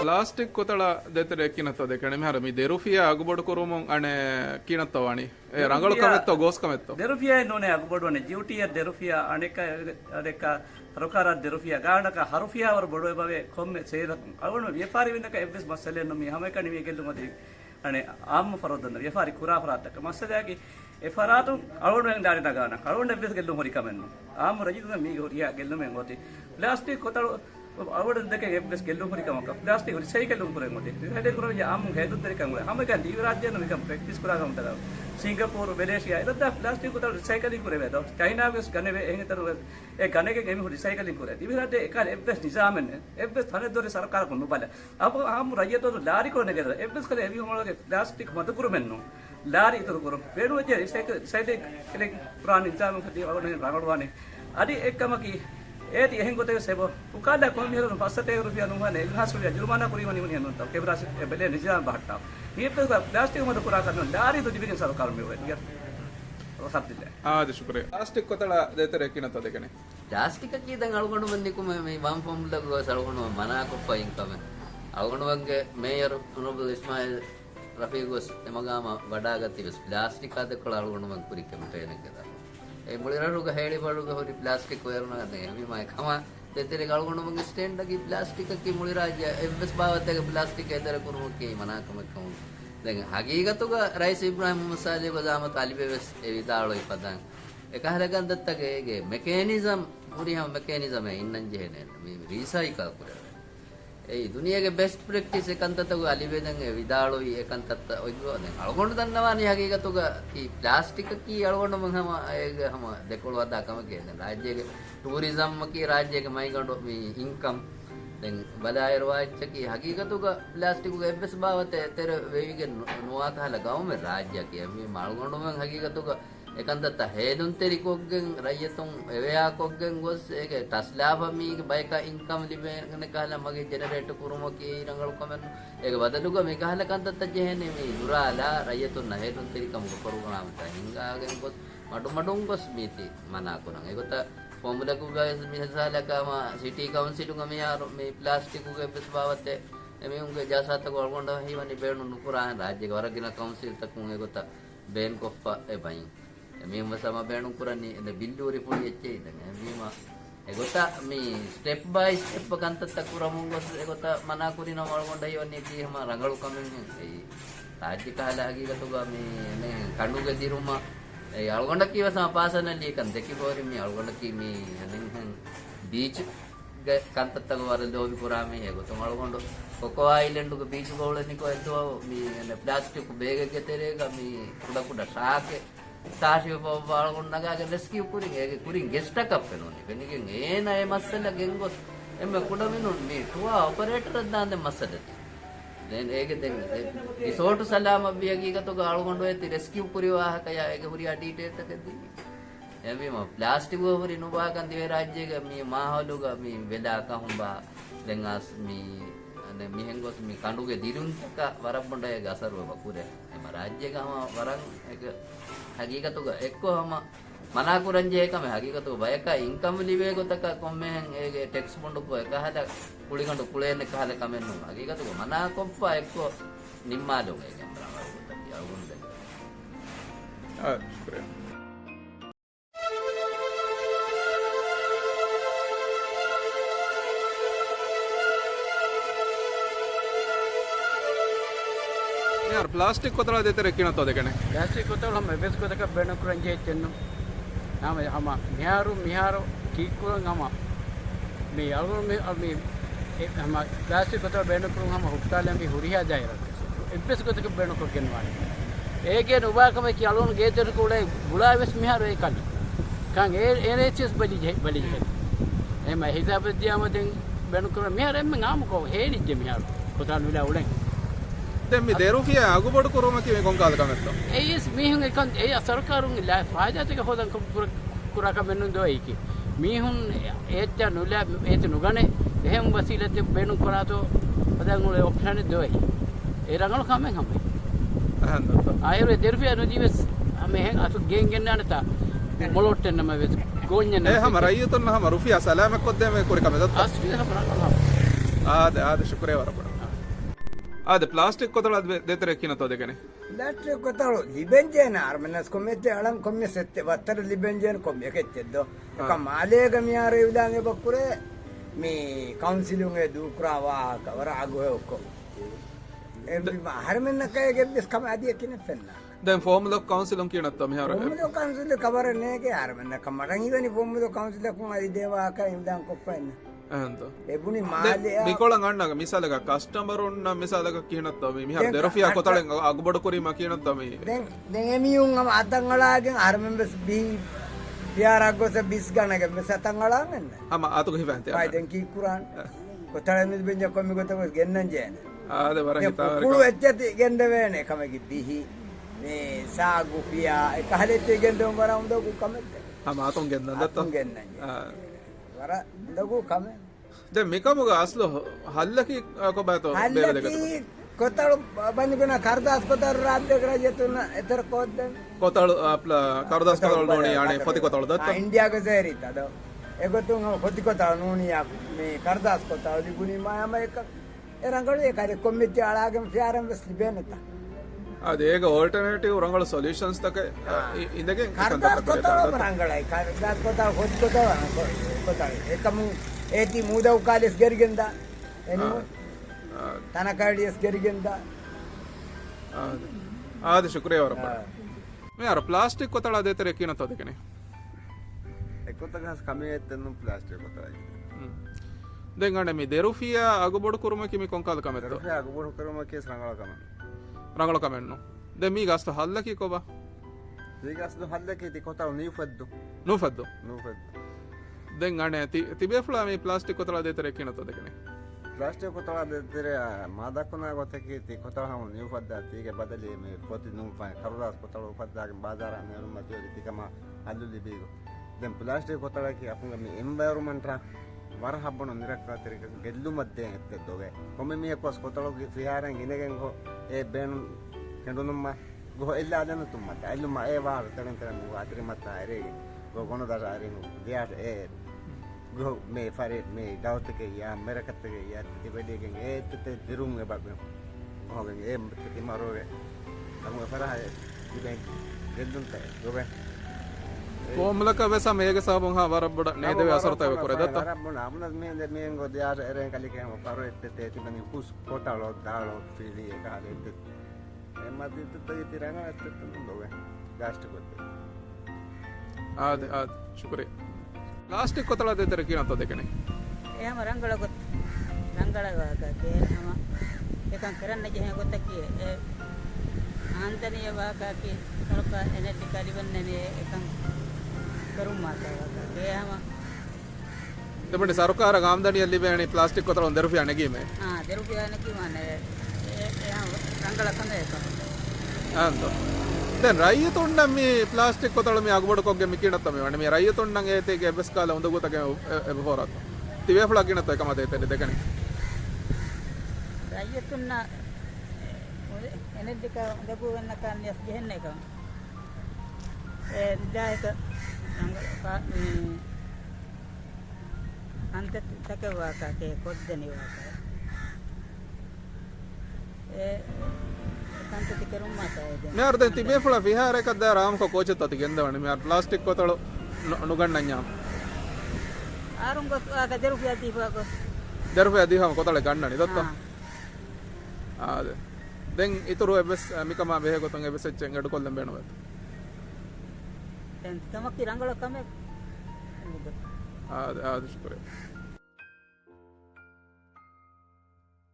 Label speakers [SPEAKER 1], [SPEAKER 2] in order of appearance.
[SPEAKER 1] plastic ಕೊತಳ ದೆತರೆ ಕಿನತ್ತದೆ ಕಣೆ ಮೆಹರ ಮಿ ದೆರುಫಿಯ ಅಗುಬಡು ಕೊರುಮುಂ ಅಣೆ ಕಿನತ್ತವಾಣಿ ರಂಗಳು ಕಮೆತ್ತೋ goes ಕಮೆತ್ತೋ
[SPEAKER 2] ದೆರುಫಿಯ ನೋನೆ ಅಗುಬಡುವನೆ ಡ್ಯೂಟಿಯ ದೆರುಫಿಯ ಅನೇಕ ರೊಕಾರ ದೆರುಫಿಯ ಗಾಣಕ ಹರುಫಿಯ ಅವರು ಬಡುವೆ ಬವೆ ಕೊಮ್ಮೆ ಸೇರ ಅವನು ವ್ಯಾಪಾರಿ ವಿನಕ ಎವ್ವೆಸ್ ಮಸಲೆಯನ್ನು ಮಿ ಹಮೆ ಕಣಿವೆ ಗೆಲ್ಲು ಮದಿ ಅಣೆ ಆಮ್ಮ ಫರೋದನ್ನ ವ್ಯಾಪಾರಿ ಕುರಾ ಫರಾತಕ ಮಸದಾಗಿ ಎಫರಾತು ಅವನು ದಾರಿದ ಗಾಣ ಅವನು ಎವ್ವೆಸ್ ಗೆಲ್ಲು ಹೊರಿ ಕಮೆನ್ನು ಆಮ್ಮ ರಜಿತ ಮಿ ಹೊರಿಯ ಗೆಲ್ಲು ಮೆ ngoti ಪ್ಲಾಸ್ಟಿಕ್ ಕೊತಳು ಅವಡ ದಕ್ಕೆ ಎವ್ವೆಸ್ ಗೆಲ್ಲು ಹೊರಿ ಕಮಕ ಪ್ಲಾಸ್ಟಿಕ್ ರಿಸೈಕಲ್ ಉಂಪುರೆ ngoti ರಿಸೈಕಲ್ ಕುರ ಆಮ್ಮ ಹೇದು ತರಿ ಕಂಗುಳೆ ಹಮೆ ಕನ್ ಈ ರಾಜ್ಯನ ಮಿಕ ಪ್ರಾಕ್ಟೀಸ್ ಕುರಾ ಗಮತದ ಸಿಂಗಾಪುರ್ ಮಲೇಷಿಯಾ ಇದದ ಪ್ಲಾಸ್ಟಿಕ್ ಕೊತಳು ರಿಸೈಕಲಿಂಗ್ ಕುರೆ ವೇದ ಚೈನಾ ವೆಸ್ ಗನೆವೆ ಹೆಂಗತರು ए गने के गेमी रिसाइकलिंग करे दिवी राते एकाल एफएस निजाम ने एफएस थाने दोरे सरकार को नुबाले अब हम रहिए तो लारी को ने करे एफएस करे एवी हम के प्लास्टिक मत करो मेन्नु लारी तो करो पेड़ो जे रिसाइकलिंग पुरान निजाम खती और ने रागड़वाने अदि एक कम की ए ती हेंगो ते सेबो उकाला को मी हरो 500 रुपया नुवाने 1 रुपया जुर्माना करी मनी मनी न तो केबरा से बेले निजाम बाटा ये तो प्लास्टिक मत पूरा करनो लारी तो दिवी सरकार में हो
[SPEAKER 1] ಶುಕ್ರಿಯ ಪ್ಲಾಸ್ಟಿಕ್ ಕೊತ್ತಳ ದೇತರ ಕಿನತ್ತದೆ ಕಣೆ
[SPEAKER 3] ಪ್ಲಾಸ್ಟಿಕ್ ಕೀದಂಗೆ ಅಳ್ಕೊಂಡು ಬಂದಿಕ್ಕು ಮೇ ವಾಂಪಂಬ್ಲಗ ಸಳ್ಕೊಂಡು ಮನಾಕೊಪ್ಪ ಇಂಕಮೆ ಅಳ್ಕೊಂಡು ಬಂಗೆ ಮೇಯರ್ ಒನೊಬ್ಬ ಇಸ್ಮಾಯಿಲ್ ರಫೀಗೋಸ್ ಎಮಗಾಮ ಬಡಾಗತ್ತಿವೆ ಪ್ಲಾಸ್ಟಿಕ್ ಅದಕ್ಕಳು ಅಳ್ಕೊಂಡು ಬಂಗೆ ಕುರಿಕೆ ಮಟೇನಕ್ಕೆದ ಏ ಮುಳಿರಡುಗ ಹೇಳಿ ಬಡುಗ ಹೊರಿ ಪ್ಲಾಸ್ಟಿಕ್ ವೇರ್ನ ಹೆವಿ ಮಾಯ ಕಮ ತೆತ್ತಿರಿಗೆ ಅಳ್ಕೊಂಡು ಬಂಗೆ ಸ್ಟ್ಯಾಂಡಾಗಿ ಪ್ಲಾಸ್ಟಿಕ್ ಅಕ್ಕಿ ಮುಳಿರಾಜ್ಯ ಎವ್ವೆಸ್ ಬಾವತ್ತೆಗೆ ಪ್ಲಾಸ್ಟಿಕ್ ಎದರ ಕುರುಮಕ್ಕೆ ಮನಾಕಮಕ್ಕೆ දැන් හගීගතුක රයිස් ඉබ්‍රාහිම් මුසාලි ගොදාම තාලිබෙස් එවිදාලෝ ඉපදන් එක හරගන් දත්තගේ මෙකැනිසම් පුරියම් මෙකැනිසම් ඉන්නන් ජෙහෙනේ මේ රීසයිකල් කරේ ඒ දුනියගේ බෙස්ට් ප්‍රැක්ටිස් එකන්තතක අලිබෙදන් එවිදාලෝ එකන්තත ඔයිගෝ දැන් අලගොන්න දන්නවානේ හගීගතුක ಈ ಪ್ಲಾಸ್ಟಿಕ್ ಕಿ ಅಳಗೊಂಡು ಮಂಗಮ ಏಗ ಹಮ දෙකොළවදා කම කියන්නේ රාජ්‍යයේ ටූරිසම් කි රාජ්‍යයේ මයිගොಂಡು මේ ඉන්කම් දැන් බදායර වාච්චකි හගීගතුක ප්ලාස්ටික් උග එබ්බස් බාවත තෙර වේවිගේ නොආතහල ගවම රාජ්‍ය කිය මේ මල්ගොඬු මං හගීගතුක එකන්දත හේදුන් තෙරිකොග්ගෙන් රයතුන් එවයා කොග්ගෙන් ගොස් ඒක ටස්ලාබ මීක බයික ඉන්කම් ලිබෙන කහල මගේ ජෙනරේටර් කුරුම කී රංගල කමෙන් ඒක බදලුක මේ කහල කන්දත ජෙහෙනේ මේ දුරාලා රයතුන් හේදුන් තෙරිකම කරුණාම තා හින්ගාගෙන් ගොස් මඩුන් ගොස් මීති මනාකුණන් ඒකත පොමුලකු ගායස් මිහසාලකම සිටි කවුන්සිල් ගම යාර මේ ප්ලාස්ටික් උගේ බස් බවත්තේ මේ උගේ ජාසත් කොල්ගොಂಡ හිවනි බේණු නුකුරාන රාජ්‍යක වරගින කවුන්සිල් තකුන් ඒකත බේන් කොප්ප එබයින් මේ මසම බේණු කුරන්නේ එද බිල්ලූරි පොඩි එච්චේ ඉඳන් මේම ඒකත මේ ස්ටෙප් බයි ස්ටෙප් කන්තත් කුරමුන් ගොස් ඒකත මනාකුරින වල්ගොండ හිවනි දීහම රංගලු කමෙන් ඒ රාජ්‍ය කාලහගී ගතුගා මේ කණුගේ දිරුම ඒ අල්ගොಂಡ කීව සමාපාසනලි එකන් දෙකි පොරි මේ අල්ගොಂಡ කී මේ නෙන් බීච් ගේ කන්තත්තක වර දෝවි පුරාමේ ඒගොතම අල්ගොಂಡ කොකෝ අයිලන්ඩ් උක බීච් ගෝලනි කො එතෝ මේ ප්ලාස්ටික් බේග ගෙතරේක මේ කුඩ කුඩ ශාකේ තාෂිව පව අල්ගොండ නගාගේ රෙස්කියු කුරින් ඒගේ කුරින් ගෙස්ට් එකක් වෙනෝනේ වෙනකින් ඒන ඒ මස්සල ගෙන්ගොස් එම්ම කුඩ මිනුන් මේ ටුවා ඔපරේටර් දාන්නේ මස්සලට දැන් ඒක දැන් රිසෝට් සලාම අභියගීගතෝ ගාලගොඬ වෙති රෙස්කියු පුරිවාහකය ඒක හුරියා ඩීටේල්ස් එක දෙන්නේ එමෙම ප්ලාස්ටික් වහුරි නුබාකන් දිවේ රාජ්‍යයක මේ මාහලුග මේ වෙලා කහුම්බා දැන් ආස් මේ අනේ මිහෙන්ගොස් මේ කඬුගේ දිරුන්ක වරබ්බොඬය ගසරුව වකුරේ එම රාජ්‍යකම වරන් ඒක හගීගතෝ එක්කවම මනාකුරංජේ එකම හගීගතෝ බයක ඉන්කම් ලිවේ ගොතක කොම්මෙන් ඒගේ ටැක්ස් බොඬු කො එක හද කුලිකඬු කුලේන කහල කමෙන්නු හගීගතෝ මනා කොප්පා එක්ක නිම්මාලෝ එකෙන් බ්‍රාවල් ගොතක යවුන් දෙන්න
[SPEAKER 1] ಶುಕ್ರಿಯ यार प्लास्टिक कोतला देते रखी ना तो देखने
[SPEAKER 2] प्लास्टिक कोतला हम बेस को तक बेन कुरंजे चन्नु नाम हम मिहारो कीकुरंग हम मी अलगो में हम प्लास्टिक कोतला बेन कुरंग हम हुक्ताले में हुरिया जाय रखे बेस को तक बेन को केनवाले ඒකේ නුබාකම කියලුන් ගේතර කුඩේ ගුලාවෙස් මිහාර ඒකල් කන් ඒ චස් බලි එම හිසාබ දියාමෙන් බෙනු කර මිහාර එම්ම නාමකෝ හේලිජ්ජ මිහාර කොතන විලා උලෙන්
[SPEAKER 1] දැන් මේ දේරුෆිය අගබඩ කරොම කිවේ කොංකාද කමෙත්තෝ
[SPEAKER 2] ඒස් මිහුන් එකන් ඒ සරකාරුන් ලා ෆායදාතික හොදන් කුරා කමෙන්නු දොයිකි මිහුන් ඒච්ච නුලා ඒත නුගනේ එහෙම් වසීලත් බෙනු කරාතෝ හදන් උලේ ඔප්ෂන් දොයි ඒ රංගල කමෙන් හම්බේ ආයෙ දෙර්ෆිය නුදීවස් මෙහෙන් අතු ගෙන් ගෙන්නනත මොලොට් එන්නම වෙස් ගෝඤ්ඤන
[SPEAKER 1] ඒ හැම රයියතුන් හැම රුෆියා සලාමක් කොද්දේ මේ කුරි කමෙදත්
[SPEAKER 2] අස්විද හම
[SPEAKER 1] ආද ಶುಕ್ರಿಯ ವರಪಡ අද ප්ලාස්ටික් කොතල දෙතර කියනතෝ දෙකනේ
[SPEAKER 4] L'altro cotalo libenjena armena scommette alan come sette vattara libenjena come che teddo ka malega mi are udange bakkure me councilunge dukrawa kawara agu okko e harmenna kayge bis kam adiya kine fenna
[SPEAKER 1] දැන් ෆෝමුල කවුන්සිලම් කියනත්තෝ මෙහර
[SPEAKER 4] bommudo council kawara nege armenna kamaran idani bommudo council kun adi dewa ka imdan koppenna
[SPEAKER 1] එහෙන්තෝ
[SPEAKER 4] ebuni male
[SPEAKER 1] මිකොලන් අන්නග මිසාලක කස්ටමරුන් නම් මිසාලක කියනත්තෝ මේ මිහර දෙරොෆියා කොතලෙන් අගබඩ කුරීම කියනත්තෝ මේ
[SPEAKER 4] den emiyun am atangalaagen armenbes bi piaraggosa bis ganage mes atangalaagen
[SPEAKER 1] අම අතුක හිවන්තය
[SPEAKER 4] ay den ki kuran kotala mis benja komi gotama gennan jena
[SPEAKER 1] ආද වර හිතාවර
[SPEAKER 4] kulu echati gende vene kamagi dihi me saagu pia e kahalete gende umbara unda ku kamette
[SPEAKER 1] අම අතුන් ගෙන්නන් දත්තෝ
[SPEAKER 4] gennan wara dagu kame
[SPEAKER 1] දැන් මේකමග අස්ල හල්ලකි කොබතෝ බේර දෙකට
[SPEAKER 4] hallaki kotalu banduguna kardas kotar radde grajatuna etar kodden
[SPEAKER 1] කොතල අප්ලා කරදස් කොතල නෝනි යන්නේ පොති කොතල දත්තෝ
[SPEAKER 4] india ge serita do egotun hoti kotalu nuniya me kardas kotalu diguni mayama ek erangalu ekare committee alagem fiaram ves libenata
[SPEAKER 1] ආද ඒක alternative රංගල solutions තක ඉඳගෙන
[SPEAKER 4] kardas kotalu rangalai kardas kotalu hoti kotalu kotalu ekamu eti muda ukales gerigenda enu tanakadies gerigenda
[SPEAKER 1] ආද ශුක්‍රිය වරප මේ අර plastic කොතල දෙතර කියනතෝ දෙකනේ
[SPEAKER 5] එකොතගස් කමේත්තෙන්නු plastic කොතලයි
[SPEAKER 1] දැන් අනේ මේ දෙරුෆියා අගබඩ කුරුම කිමි කොන්කාද කමෙත්තෝ
[SPEAKER 5] රුපියා අගබඩ කරම කේස් රංගල
[SPEAKER 1] රංගල කමෙන්නු දැන් මේ ගස්ත හල්ලකි කොබ
[SPEAKER 5] දීගස්දු හල්ලකේ ති කොතල නීෆද්දු
[SPEAKER 1] නුෆද්දෝ
[SPEAKER 5] නූෆද්දු
[SPEAKER 1] දැන් අනේ තිබේෆ්ලා මේ ප්ලාස්ටික් කොතල දෙතර කියනතෝ දෙකනේ
[SPEAKER 5] ಪ್ಲಾಸ್ಟಿಕ್ ಕೊತ್ತಳ ತೆರೆ ಮಾದಕ್ಕನ ಗೊತ್ತಕ್ಕೆ ತಿ ಕೊತ್ತಳ ಹಮ ನೀವು ಫದ್ದ ತೀಗೆ ಬದಲಿ ಮೇ ಪೊತಿ ನು ಕರುದಾಸ್ ಕೊತ್ತಳ ಫದ್ದ ಬಾಜಾರ ನೇರು ಮಧ್ಯೆ ತಿಕಮ ಅಲ್ಲುಲಿ ಬೀಗು ದೆನ್ ಪ್ಲಾಸ್ಟಿಕ್ ಕೊತ್ತಳಕ್ಕೆ ಅಪಂಗ ಮೇ ಎನ್ವೈರನ್ಮೆಂಟ್ ರಾ ವರ ಹಬ್ಬನ ನಿರಕ್ಕ ತಿರಕ ಗೆಲ್ಲು ಮಧ್ಯೆ ಎತ್ತದೋಗೆ ಒಮ್ಮೆ ಮೇ ಕೊಸ್ ಕೊತ್ತಳಗೆ ಫಿಯಾರಂ ಗಿನೆಗೆಂಗೋ ಎ ಬೆನ್ ಕೆಂಡುನಮ್ಮ ಗೋ ಇಲ್ಲ ಅದನ್ನು ತುಮ್ಮತ್ತ ಅಲ್ಲು ಮ ಎ ವಾರ ತಡನ್ ತಡನ್ ಆತ್ರಿ ಮತ್ತ ಅರೆಗೆ ಗೋ ಗೊಣದಾರ ಅರೆನು ದಿಯಾಟ್ A go me fare me gautake ya merakatake ya tibedege tete dirung e bagno hoge tete maroge amu fara diben geddun ta gobe
[SPEAKER 1] කොමලක වෙස මේක සාබුන් හා වරබ්බඩ නේද වේ අසරතව කරේ දත්ත
[SPEAKER 5] rabona amna me ngo dia eren kalike mo faro tete tibani pus kotalo dalo fili e kale tete emma tete tiranga tete gobe gasto kotte
[SPEAKER 1] ආද ශුක්‍රිය plastic කොතල දෙතර කියනතෝ දෙකනේ
[SPEAKER 6] එහෙම රංගල ගොත් රංගල වාකේ නම එකන් කරන්න ජහ ගොතකේ ඒ ආන්තනීය වාකේ සලක එනර්ජි කලිවන්නේ මේ එකන් කරුම් මාතා වාකේ එහෙම
[SPEAKER 1] දෙමඩ සරකාර ආම්දනිය ලිබේනි ප්ලාස්ටික් කොතල දෙරුපියා නැගීමේ
[SPEAKER 6] දෙරුපියා නැගීමනේ එහෙම රංගල කඳ එක
[SPEAKER 1] ආන්තෝ දැන් රයියතුන් නම් මේ ප්ලාස්ටික් කොතල මේ අගබඩ කොග්ගෙ මේ කියනත් තමයි වනේ මේ රයියතුන් නම් ඒතේගේ එබස් කාලා හොඳ ගොතක එබහොරත් තිවේෆ්ලා කියනත් එකම දෙතේ දෙකනේ
[SPEAKER 6] රයියතුන් එනර්ජි ක දබු වෙන්න කන්නේ ගෙහෙන්න එක ඒ දායක අන්ත තකවාකේ කොද්දනේ වාකේ ඒ kanti kerum mata
[SPEAKER 1] මේ අර දැන් තිබේෆ්ලා විහාර එකක් දැන් රාමක කෝචත් අති ගෙන්දවනේ මේ අර ප්ලාස්ටික් කොතල නුගන්නඤ්ඤාම
[SPEAKER 6] ආරුම් ගොස් ආක දෙරුපියා දීපා
[SPEAKER 1] දෙරුපියා දීහම කොතල ගන්නනේ දත්තා ආද දැන් ඊතුරු එබස් මිකම බෙහෙ ගොතන් එබස් එච්චෙන් අඩු කොල්ලම් බේනවා
[SPEAKER 6] දැන් තමක් රංගල කම
[SPEAKER 1] ආද ශුක්‍රිය